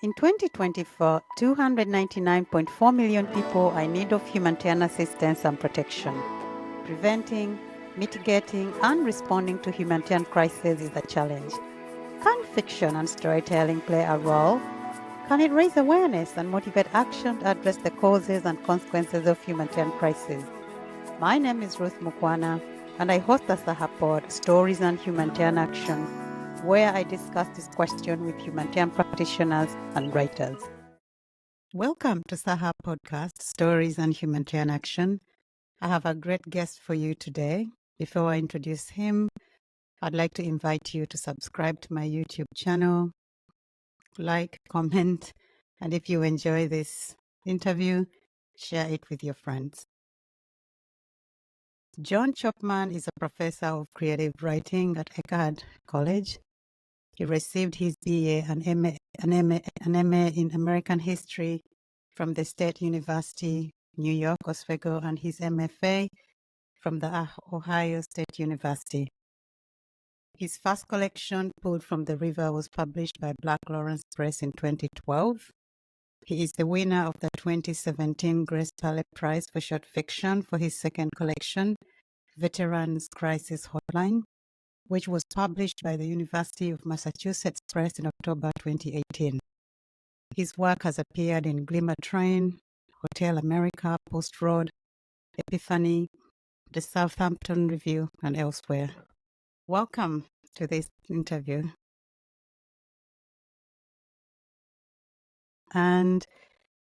In 2024, 299.4 million people are in need of humanitarian assistance and protection. Preventing, mitigating, and responding to humanitarian crises is a challenge. Can fiction and storytelling play a role? Can it raise awareness and motivate action to address the causes and consequences of humanitarian crises? My name is Ruth Mukwana, and I host the Sahapod Stories and Humanitarian Action, where I discuss this question with humanitarian practitioners and writers. Welcome to Saha Podcast, Stories and Humanitarian Action. I have a great guest for you today. Before I introduce him, I'd like to invite you to subscribe to my YouTube channel, like, comment, and if you enjoy this interview, share it with your friends. Jon Chopan is a professor of creative writing at Eckerd College. He received his BA and MA in American history from the State University, New York, Oswego, and his MFA from the Ohio State University. His first collection, Pulled from the River, was published by Black Lawrence Press in 2012. He is the winner of the 2017 Grace Paley Prize for short fiction for his second collection, Veterans Crisis Hotline, which was published by the University of Massachusetts Press in October 2018. His work has appeared in Glimmer Train, Hotel Amerika, Post Road, Epiphany, the Southampton Review, and elsewhere. Welcome to this interview. And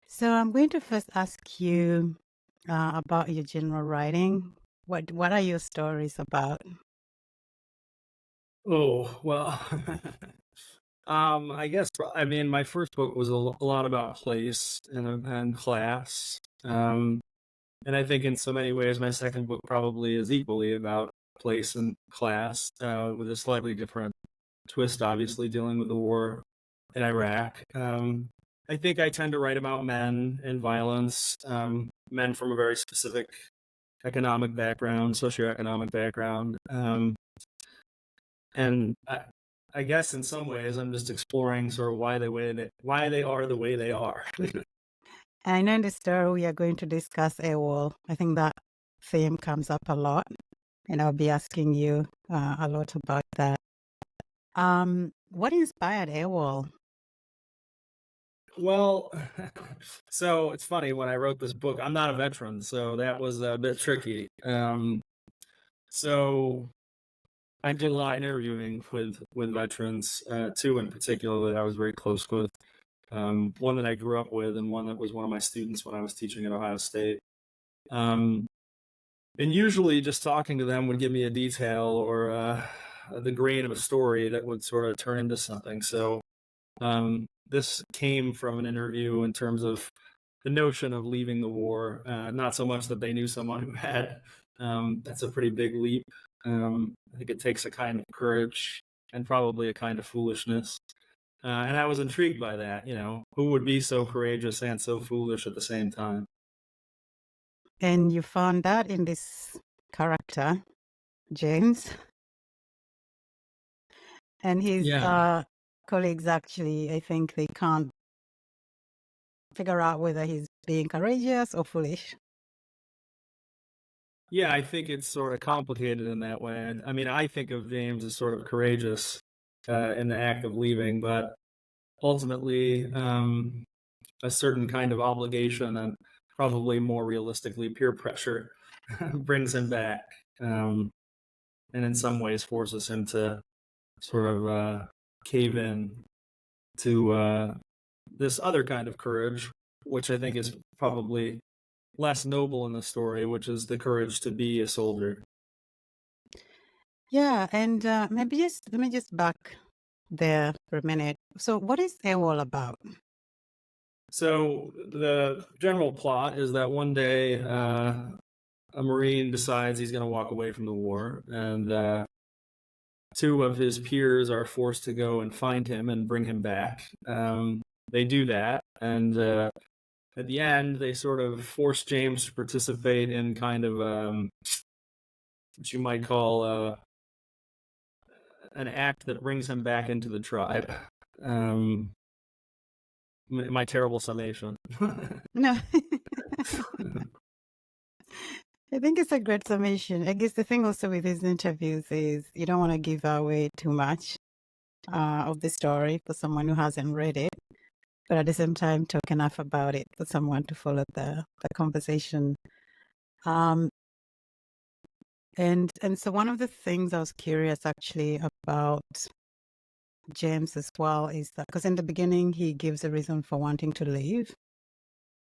so I'm going to first ask you about your general writing. What are your stories about? Oh, well, I guess, my first book was a lot about place and class. And I think in so many ways, my second book probably is equally about place and class, with a slightly different twist, obviously, dealing with the war in Iraq. I think I tend to write about men and violence, men from a very specific economic background, socioeconomic background. And I guess in some ways I'm just exploring sort of why they are the way they are. I know in the story we are going to discuss AWOL. I think that theme comes up a lot, and I'll be asking you a lot about that. What inspired AWOL? Well, so it's funny, when I wrote this book, I'm not a veteran, so that was a bit tricky. So I did a lot of interviewing with veterans, two in particular that I was very close with. One that I grew up with, and one that was one of my students when I was teaching at Ohio State. And usually just talking to them would give me a detail or the grain of a story that would sort of turn into something. So this came from an interview in terms of the notion of leaving the war, not so much that they knew someone who had. That's a pretty big leap. I think it takes a kind of courage and probably a kind of foolishness. And I was intrigued by that, who would be so courageous and so foolish at the same time. And you found that in this character, James. And his colleagues actually, I think they can't figure out whether he's being courageous or foolish. Yeah, I think it's sort of complicated in that way. I mean, I think of James as sort of courageous in the act of leaving, but ultimately a certain kind of obligation and probably more realistically peer pressure brings him back, and in some ways forces him to sort of cave in to this other kind of courage, which I think is probably less noble in the story, which is the courage to be a soldier. Yeah, and let me just back there for a minute. So what is AWOL about? So the general plot is that one day a Marine decides he's going to walk away from the war, and two of his peers are forced to go and find him and bring him back. They do that, and at the end, they sort of force James to participate in kind of what you might call an act that brings him back into the tribe. my terrible summation. No, I think it's a great summation. I guess the thing also with these interviews is you don't want to give away too much of the story for someone who hasn't read it, but at the same time, talk enough about it for someone to follow the conversation. And so one of the things I was curious actually about James as well is that because in the beginning he gives a reason for wanting to leave.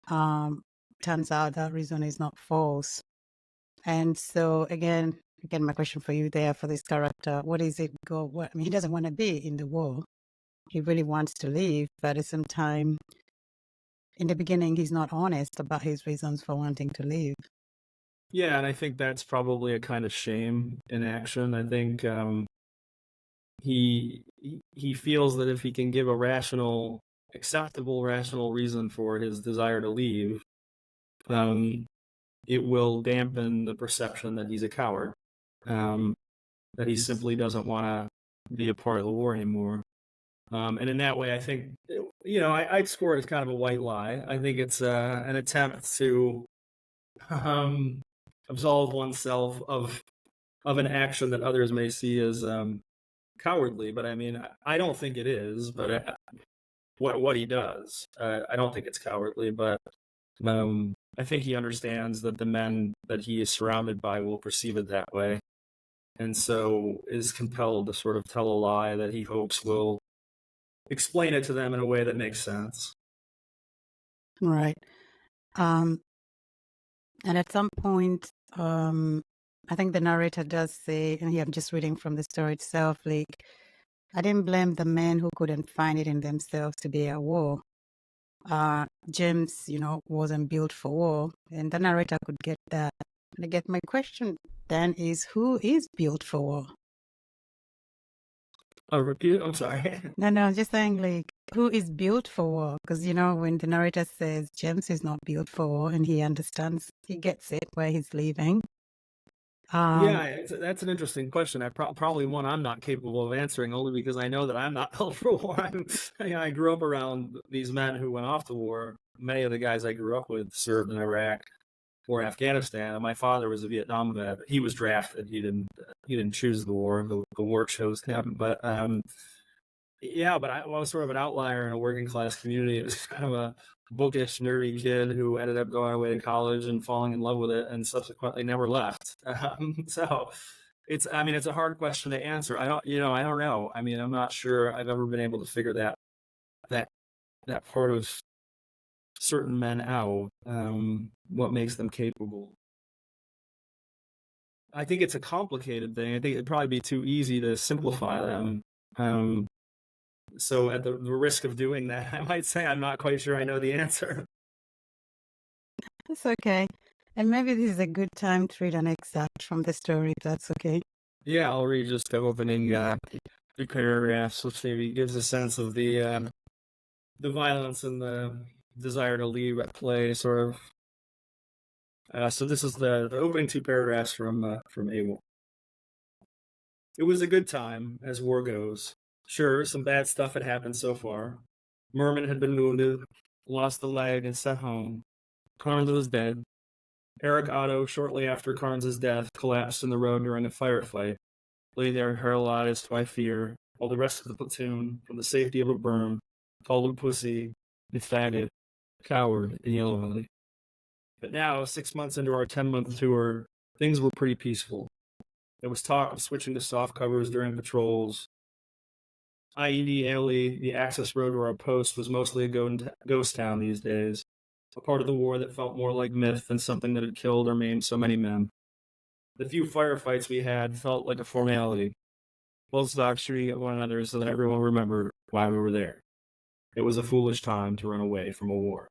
Turns out that reason is not false. And so again, my question for you there for this character, what is it I mean, he doesn't want to be in the war. He really wants to leave, but at the same time, in the beginning, he's not honest about his reasons for wanting to leave. Yeah, and I think that's probably a kind of shame in action. I think he feels that if he can give a acceptable rational reason for his desire to leave, it will dampen the perception that he's a coward, that he simply doesn't want to be a part of the war anymore. And in that way, I think, I'd score it as kind of a white lie. I think it's an attempt to absolve oneself of an action that others may see as cowardly. But I mean, I don't think it is. But what he does, I don't think it's cowardly. But I think he understands that the men that he is surrounded by will perceive it that way, and so is compelled to sort of tell a lie that he hopes will explain it to them in a way that makes sense. Right. And at some point, I think the narrator does say, and here I'm just reading from the story itself, like, I didn't blame the men who couldn't find it in themselves to be at war. James, wasn't built for war, and the narrator could get that. And I get my question then is, who is built for war? Repeat. I'm sorry. No, I'm just saying, like, who is built for war? Because, when the narrator says James is not built for war and he understands, he gets it where he's leaving. Yeah, that's an interesting question. Probably one I'm not capable of answering, only because I know that I'm not built for war. I grew up around these men who went off to war. Many of the guys I grew up with served in Iraq or Afghanistan, and my father was a Vietnam vet. He was drafted. He didn't choose the war. The war chose him. But yeah, but I was sort of an outlier in a working class community. It was kind of a bookish, nerdy kid who ended up going away to college and falling in love with it, and subsequently never left. So it's a hard question to answer. I don't know. I mean, I'm not sure I've ever been able to figure that part of certain men out. What makes them capable? I think it's a complicated thing. I think it'd probably be too easy to simplify them. So at the risk of doing that, I might say I'm not quite sure I know the answer. That's okay. And maybe this is a good time to read an excerpt from the story, if that's okay. Yeah, I'll read just the opening 3 paragraphs, which maybe gives a sense of the violence and the desire to leave at play, sort of. So this is the opening 2 paragraphs from Abel. It was a good time, as war goes. Sure, some bad stuff had happened so far. Merman had been wounded, lost a leg, and sent home. Carnes was dead. Eric Otto, shortly after Carnes' death, collapsed in the road during a firefight, lay there paralyzed by fear, while the rest of the platoon, from the safety of a berm, called him pussy, faggot, coward, and yellow. But now, 6 months into our 10-month tour, things were pretty peaceful. There was talk of switching to soft covers during patrols. IED Alley, the access road to our post, was mostly a ghost town these days, a part of the war that felt more like myth than something that had killed or maimed so many men. The few firefights we had felt like a formality. Both stocks shooting at one another so that everyone remembered why we were there. It was a foolish time to run away from a war.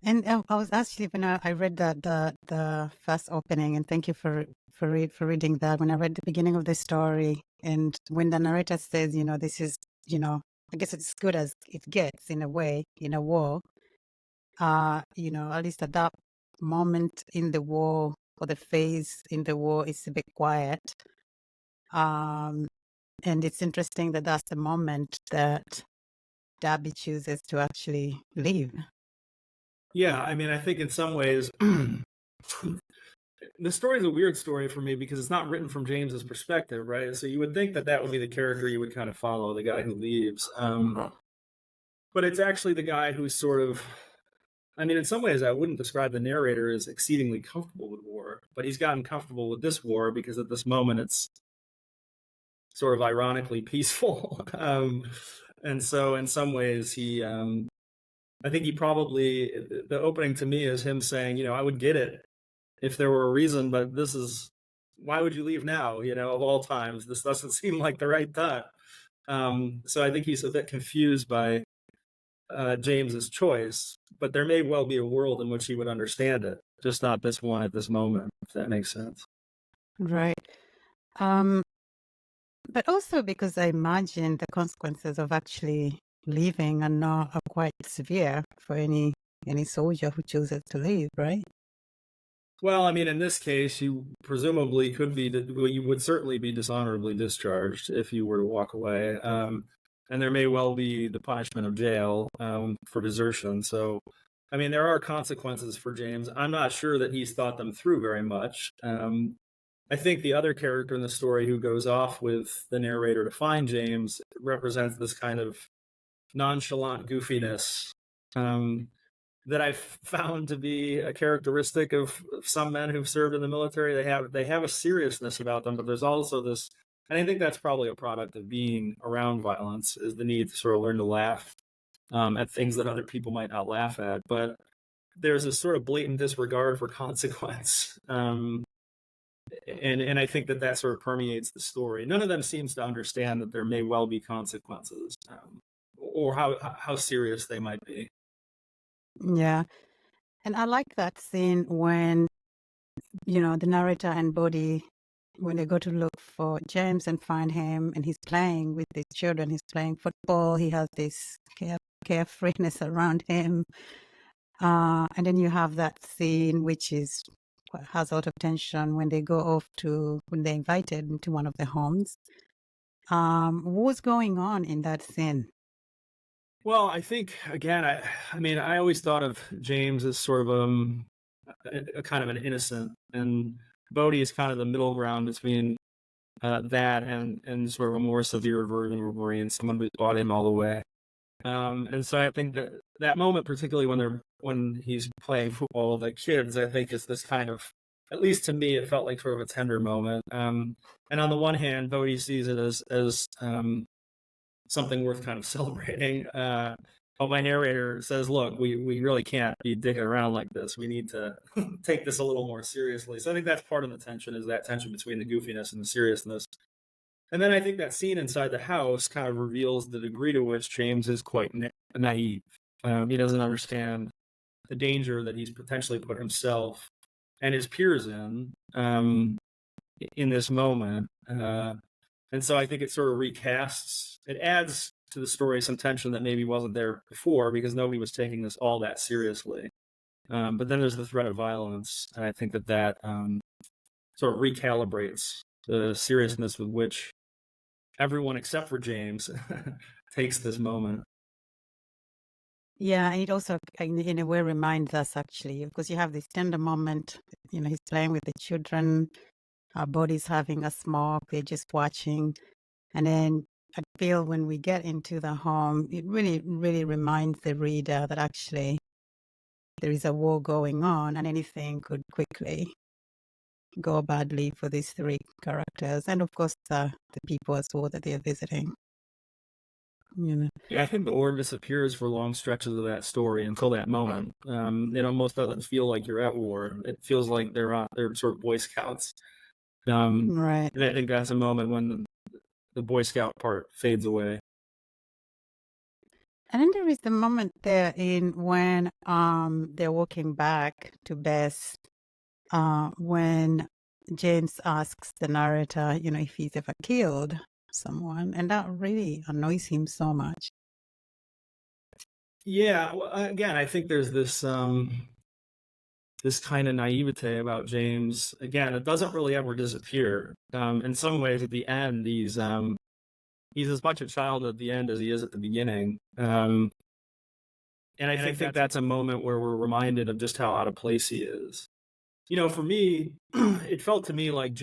And I was actually, when I read the first opening, and thank you for reading that. When I read the beginning of the story, and when the narrator says, this is, I guess it's good as it gets in a way in a war. At least at that moment in the war, or the phase in the war, is a bit quiet. And it's interesting that that's the moment that Darby chooses to actually leave. Yeah, I mean, I think in some ways, the story is a weird story for me because it's not written from James's perspective, right? So you would think that that would be the character you would kind of follow, the guy who leaves. But it's actually the guy who's sort of, I mean, in some ways, I wouldn't describe the narrator as exceedingly comfortable with war, but he's gotten comfortable with this war because at this moment it's sort of ironically peaceful. And so in some ways, I think he probably, the opening to me is him saying, you know, I would get it if there were a reason, but this is, why would you leave now? You know, of all times, this doesn't seem like the right time. So I think he's a bit confused by James's choice, but there may well be a world in which he would understand it, just not this one at this moment, if that makes sense. Right. But also because I imagine the consequences of actually leaving are quite severe for any soldier who chooses to leave, right? Well, I mean, in this case, you presumably could be, well, you would certainly be dishonorably discharged if you were to walk away. And there may well be the punishment of jail for desertion. So, I mean, there are consequences for James. I'm not sure that he's thought them through very much. I think the other character in the story who goes off with the narrator to find James represents this kind of nonchalant goofiness that I've found to be a characteristic of some men who've served in the military. They have a seriousness about them, but there's also this, and I think that's probably a product of being around violence, is the need to sort of learn to laugh at things that other people might not laugh at. But there's a sort of blatant disregard for consequence. And I think that sort of permeates the story. None of them seems to understand that there may well be consequences, or how serious they might be. Yeah. And I like that scene when, the narrator and Bodhi, when they go to look for James and find him, and he's playing with these children, he's playing football, he has this carefreeness around him. And then you have that scene, which has a lot of tension when they go off when they're invited into one of the homes. What's going on in that scene? Well, I think, again, I mean, I always thought of James as sort of a kind of an innocent, and Bodhi is kind of the middle ground between that and sort of a more severe version of Wolverine, someone who bought him all the way. And so I think that moment, particularly when he's playing football with the kids, I think is this kind of, at least to me, it felt like sort of a tender moment. And on the one hand, Bodhi sees it as something worth kind of celebrating. But my narrator says, look, we really can't be dicking around like this. We need to take this a little more seriously. So I think that's part of the tension, is that tension between the goofiness and the seriousness. And then I think that scene inside the house kind of reveals the degree to which James is quite naive. He doesn't understand the danger that he's potentially put himself and his peers in this moment. And so I think it sort of recasts, it adds to the story some tension that maybe wasn't there before because nobody was taking this all that seriously. But then there's the threat of violence, and I think that sort of recalibrates the seriousness with which everyone except for James takes this moment. Yeah, and it also, in a way, reminds us, actually, because you have this tender moment, he's playing with the children, our body's having a smoke, they're just watching. And then I feel when we get into the home, it really, really reminds the reader that actually there is a war going on and anything could quickly go badly for these three characters. And of course, the people as well that they're visiting. Yeah, I think the war disappears for long stretches of that story until that moment. It almost doesn't feel like you're at war. It feels like they're sort of Boy Scouts. Right. And I think that's a moment when the Boy Scout part fades away. And then there is the moment there when they're walking back to Bess, when James asks the narrator, if he's ever killed someone, and that really annoys him so much. Yeah, well, again, I think there's this this kind of naivete about James. Again, it doesn't really ever disappear. In some ways, at the end, he's as much a child at the end as he is at the beginning. And I think that's a moment where we're reminded of just how out of place he is. For me, it felt to me like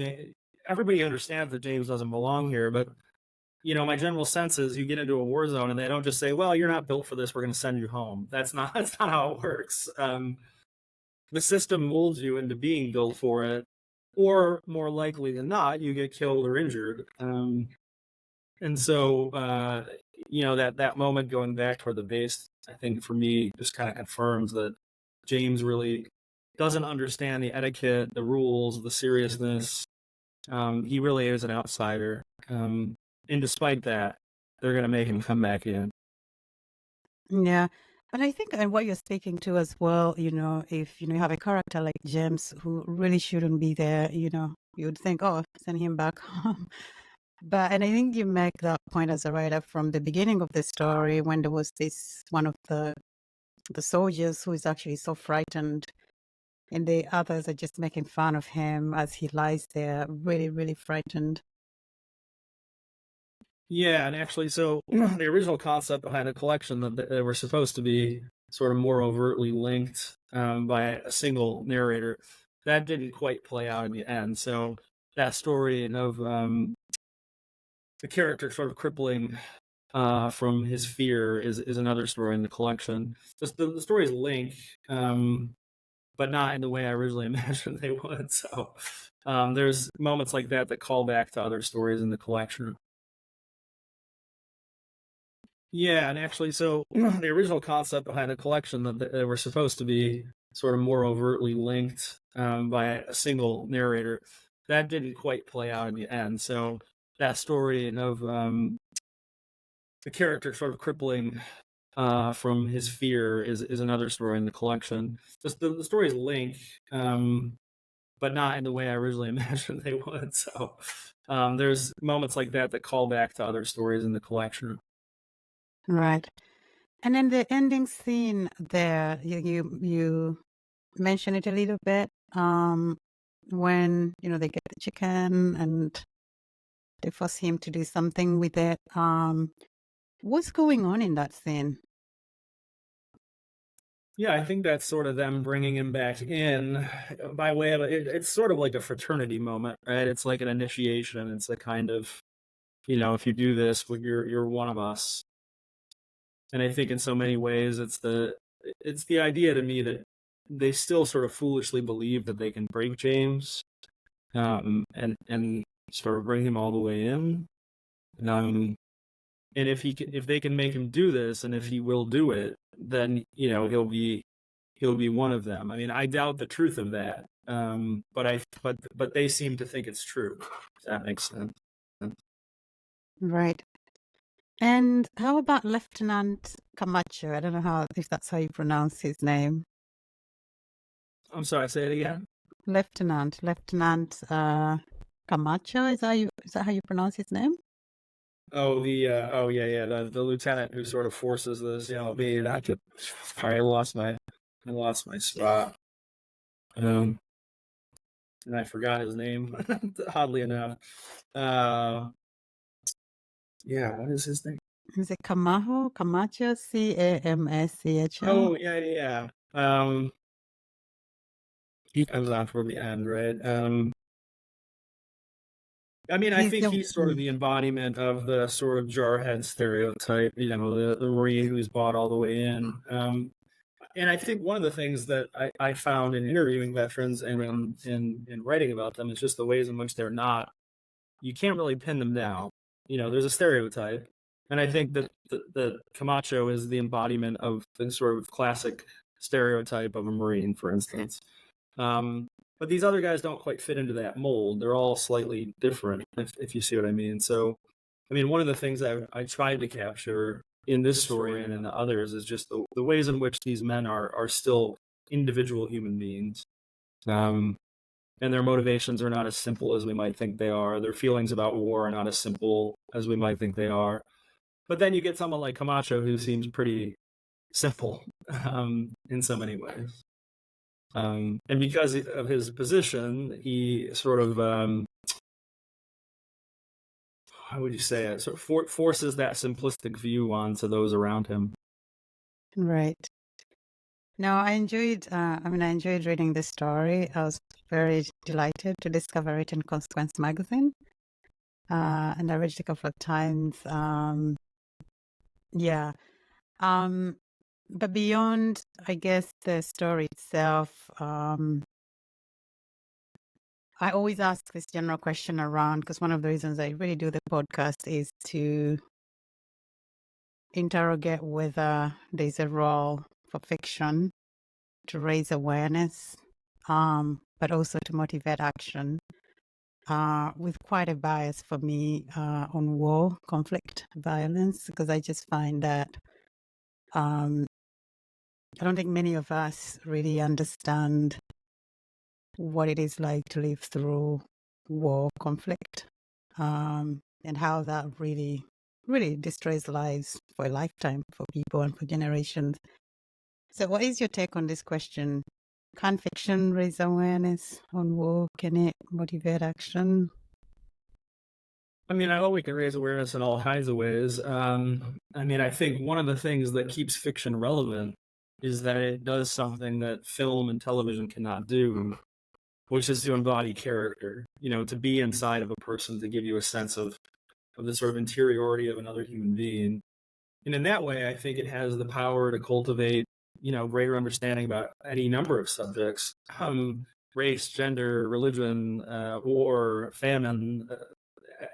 everybody understands that James doesn't belong here, but my general sense is you get into a war zone and they don't just say, well, you're not built for this, we're going to send you home. That's not how it works. The system molds you into being built for it, or more likely than not, you get killed or injured. And so, that moment going back toward the base, I think for me just kind of confirms that James really doesn't understand the etiquette, the rules, the seriousness. He really is an outsider. And despite that, they're going to make him come back in. Yeah. And I think and what you're speaking to as well, if you have a character like James who really shouldn't be there, you would think, oh, send him back home. And I think you make that point as a writer from the beginning of the story when there was this one of the soldiers who is actually so frightened, and the others are just making fun of him as he lies there, really, really frightened. Yeah, and actually, so the original concept behind the collection that they were supposed to be sort of more overtly linked by a single narrator, that didn't quite play out in the end. So that story of the character sort of crippling from his fear is another story in the collection. The stories link, but not in the way I originally imagined they would. So there's moments like that call back to other stories in the collection. Yeah, and actually, so the original concept behind the collection that they were supposed to be sort of more overtly linked by a single narrator, that didn't quite play out in the end. So that story of the character sort of crippling from his fear is another story in the collection. The stories link, but not in the way I originally imagined they would. So there's moments like that call back to other stories in the collection. Right. And then the ending scene there, you mentioned it a little bit, when, they get the chicken and they force him to do something with it. What's going on in that scene? Yeah, I think that's sort of them bringing him back in by way of it's sort of like a fraternity moment, right? It's like an initiation. It's a kind of, if you do this, you're one of us. And I think in so many ways, it's the idea to me that they still sort of foolishly believe that they can break James, and sort of bring him all the way in. And if they can make him do this, and if he will do it, then he'll be one of them. I mean, I doubt the truth of that, but they seem to think it's true. If that makes sense. Right. And how about Lieutenant Camacho? I don't know if that's how you pronounce his name. I'm sorry, say it again. Lieutenant Camacho, is that how you pronounce his name? Oh, the lieutenant who sort of forces this, me not to. Sorry, I lost my spot. And I forgot his name, oddly enough. Yeah, what is his name? Is it Camacho? Camacho? Oh, yeah. He comes on for the end, right? I mean, I think he's sort of the embodiment of the sort of jarhead stereotype, the Marine who's bought all the way in. And I think one of the things that I found in interviewing veterans and in writing about them is just the ways in which they're not. You can't really pin them down. There's a stereotype. And I think that the Camacho is the embodiment of the sort of classic stereotype of a Marine, for instance. But these other guys don't quite fit into that mold. They're all slightly different, if you see what I mean. So, I mean, one of the things I tried to capture in this story and in the others is just the ways in which these men are still individual human beings. And their motivations are not as simple as we might think they are. Their feelings about war are not as simple as we might think they are. But then you get someone like Camacho who seems pretty simple in so many ways. And because of his position, he sort of how would you say it? Sort of forces that simplistic view onto those around him. Right. No, I enjoyed. I enjoyed reading this story. I was very delighted to discover it in Consequence magazine, and I read it a couple of times. Yeah. But beyond, I guess, the story itself, I always ask this general question around, because one of the reasons I really do the podcast is to interrogate whether there's a role for fiction to raise awareness, but also to motivate action, with quite a bias for me on war, conflict, violence, because I just find that I don't think many of us really understand what it is like to live through war, conflict, and how that really, really destroys lives for a lifetime for people and for generations. So, what is your take on this question? Can fiction raise awareness on war? Can it motivate action? I mean, I hope we can raise awareness in all kinds of ways. I think one of the things that keeps fiction relevant is that it does something that film and television cannot do, which is to embody character, to be inside of a person, to give you a sense of the sort of interiority of another human being. And in that way, I think it has the power to cultivate, greater understanding about any number of subjects, race, gender, religion, war, famine,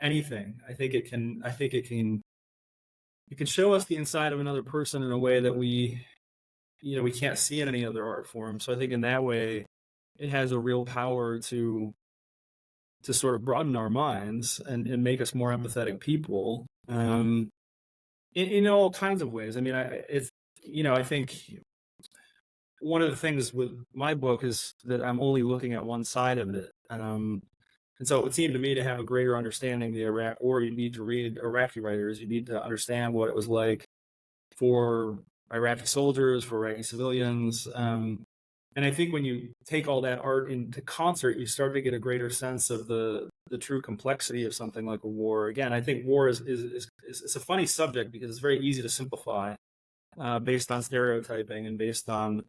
anything. It can show us the inside of another person in a way that we can't see in any other art form. So I think in that way, it has a real power to sort of broaden our minds and make us more empathetic people, in all kinds of ways. I think one of the things with my book is that I'm only looking at one side of it. And so it would seem to me to have a greater understanding of the Iraq War, you need to read Iraqi writers. You need to understand what it was like for Iraqi soldiers, for Iraqi civilians. And I think when you take all that art into concert, you start to get a greater sense of the true complexity of something like a war. Again, I think war is a funny subject because it's very easy to simplify, based on stereotyping and based on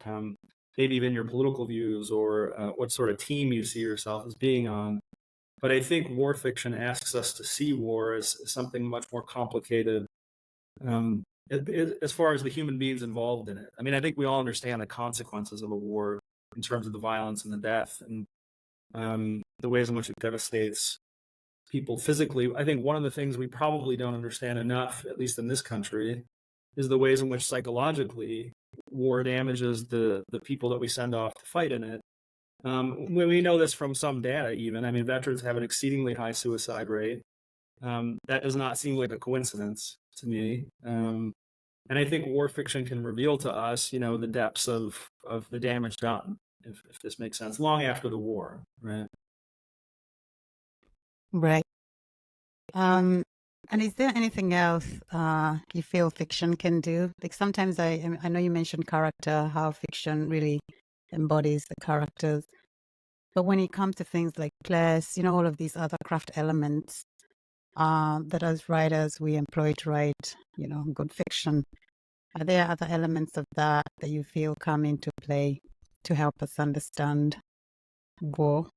maybe even your political views or what sort of team you see yourself as being on. But I think war fiction asks us to see war as something much more complicated, as far as the human beings involved in it. I think we all understand the consequences of a war in terms of the violence and the death and the ways in which it devastates people physically. I think one of the things we probably don't understand enough, at least in this country, is the ways in which psychologically war damages the people that we send off to fight in it. We know this from some data even. Veterans have an exceedingly high suicide rate. That does not seem like a coincidence to me. And I think war fiction can reveal to us, the depths of the damage done, if this makes sense, long after the war, right? Right. And is there anything else you feel fiction can do? Like sometimes I know you mentioned character, how fiction really embodies the characters. But when it comes to things like class, all of these other craft elements that as writers we employ to write, good fiction, are there other elements of that you feel come into play to help us understand war?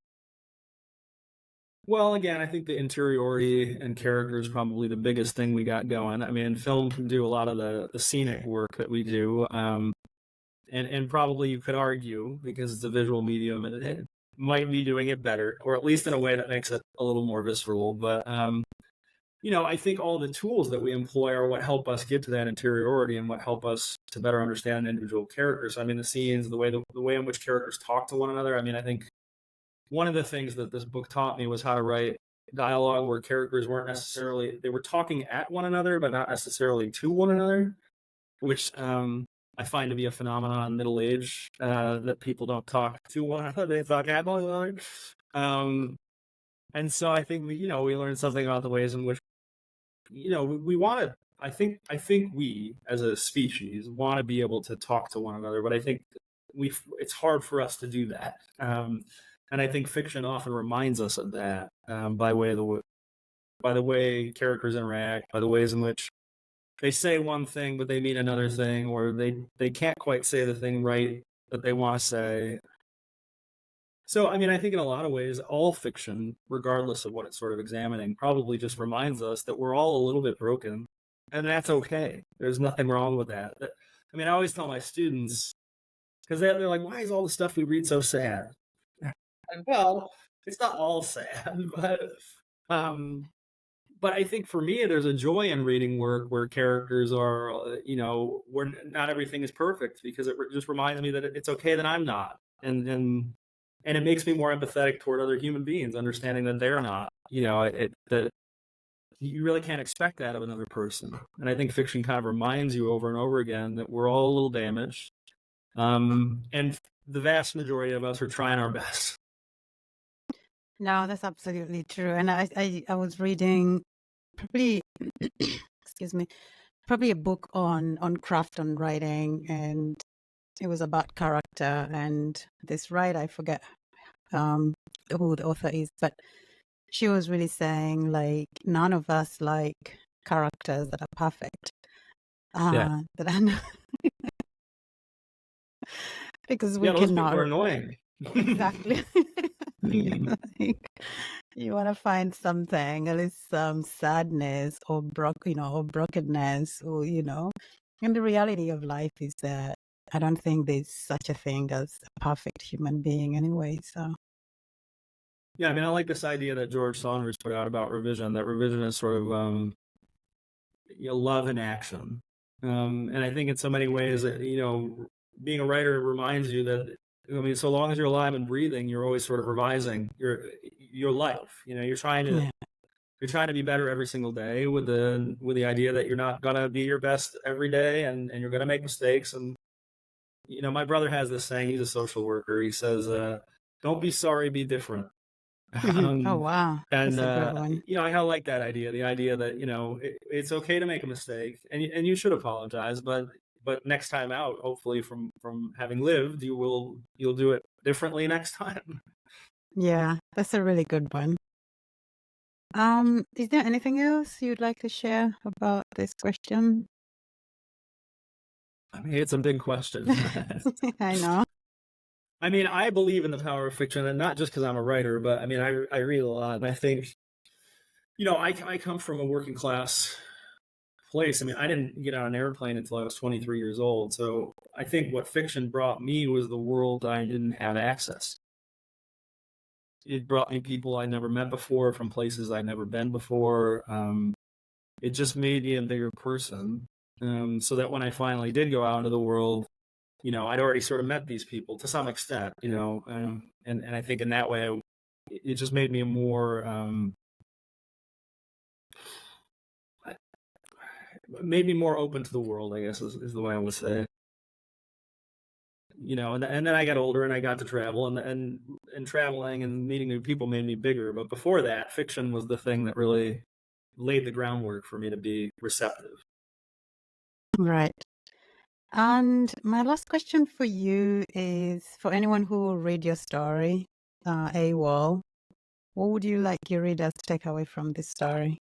Well, again, I think the interiority and character is probably the biggest thing we got going. Film can do a lot of the scenic work that we do. And probably you could argue, because it's a visual medium, it might be doing it better, or at least in a way that makes it a little more visceral. But, I think all the tools that we employ are what help us get to that interiority and what help us to better understand individual characters. The scenes, the way in which characters talk to one another. I think one of the things that this book taught me was how to write dialogue where characters they were talking at one another, but not necessarily to one another, which I find to be a phenomenon in middle age, that people don't talk to one another, they talk at one another. And so I think we learned something about the ways in which, we want to, I think we as a species want to be able to talk to one another, but I think it's hard for us to do that. And I think fiction often reminds us of that, by way of by the way characters interact, by the ways in which they say one thing but they mean another thing, or they can't quite say the thing right that they want to say. So, I mean, I think in a lot of ways, all fiction, regardless of what it's sort of examining, probably just reminds us that we're all a little bit broken, and that's okay. There's nothing wrong with that. I mean, I always tell my students, because they're like, why is all the stuff we read so sad? And, well, it's not all sad, um, but I think for me, there's a joy in reading work where characters are, where not everything is perfect, because it just reminds me that it's okay that I'm not, and it makes me more empathetic toward other human beings, understanding that they're not. That you really can't expect that of another person. And I think fiction kind of reminds you over and over again that we're all a little damaged, and the vast majority of us are trying our best. No, that's absolutely true. And I was reading probably, excuse me, probably a book on craft and writing, and it was about character. And this writer, I forget who the author is, but she was really saying, like, none of us like characters that are perfect. Yeah. That are not because we Yeah, those people cannot. are annoying. Exactly. Like, you want to find something, at least some sadness or or brokenness, or And the reality of life is that I don't think there's such a thing as a perfect human being anyway. So Yeah, I mean, I like this idea that George Saunders put out about revision, that revision is sort of love in action. And I think in so many ways that, being a writer reminds you that, I mean, so long as you're alive and breathing, you're always sort of revising your life. You're trying to be better every single day, with the idea that you're not gonna be your best every day, and you're gonna make mistakes. And my brother has this saying. He's a social worker. He says, "Don't be sorry, be different." oh wow, And that's a good one. I kind of like that idea. The idea that it's okay to make a mistake, and you should apologize, but next time out, hopefully from having lived, you'll do it differently next time. Yeah, that's a really good one. Is there anything else you'd like to share about this question? I mean, it's a big question. I know. I mean, I believe in the power of fiction, and not just because I'm a writer, but I mean, I read a lot, and I think, I come from a working class place. I mean, I didn't get on an airplane until I was 23 years old. So I think what fiction brought me was the world I didn't have access. It brought me people I never met before, from places I'd never been before. It just made me a bigger person, so that when I finally did go out into the world, I'd already sort of met these people to some extent, and I think in that way, it just made me a more, made me more open to the world, I guess is the way I would say. And then I got older and I got to travel, and traveling and meeting new people made me bigger. But before that, fiction was the thing that really laid the groundwork for me to be receptive. Right. And my last question for you is, for anyone who will read your story, AWOL, what would you like your readers to take away from this story?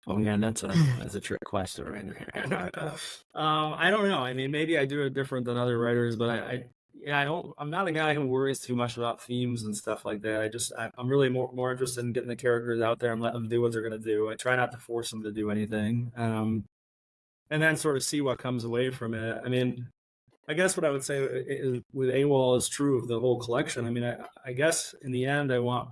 Oh yeah, that's a trick question right there. I don't know. I mean, maybe I do it different than other writers, but I'm not a guy who worries too much about themes and stuff like that. I'm really more interested in getting the characters out there and letting them do what they're gonna do. I try not to force them to do anything, and then sort of see what comes away from it. I mean, I guess what I would say is, with AWOL is true of the whole collection. I mean, I guess in the end, I want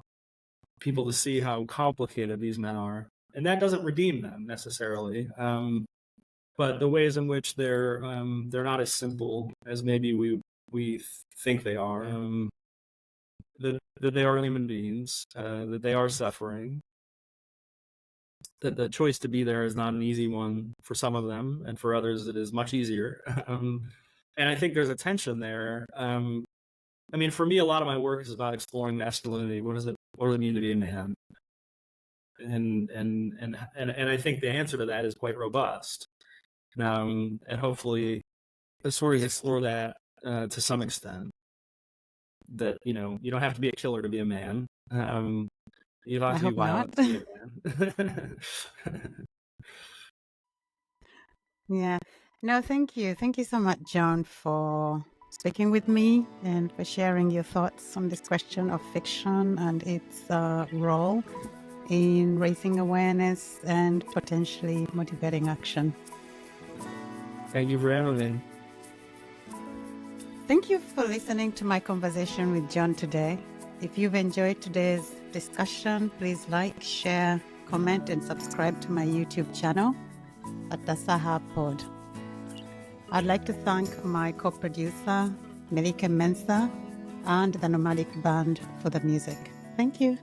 people to see how complicated these men are. And that doesn't redeem them necessarily, but the ways in which they're not as simple as maybe we think they are. That they are human beings, that they are suffering, that the choice to be there is not an easy one for some of them, and for others it is much easier. And I think there's a tension there. I mean, for me, a lot of my work is about exploring masculinity. What does it mean to be a man? And I think the answer to that is quite robust. And hopefully the stories explore that to some extent. That you don't have to be a killer to be a man. You don't I have to be hope not. violent to see it, man. Yeah. No, thank you. Thank you so much, John, for speaking with me and for sharing your thoughts on this question of fiction and its role in raising awareness and potentially motivating action. Thank you for having me. Thank you for listening to my conversation with John today. If you've enjoyed today's discussion, please like, share, comment, and subscribe to my YouTube channel at the Saha Pod. I'd like to thank my co-producer, Melika Mensa, and the Nomadic Band for the music. Thank you.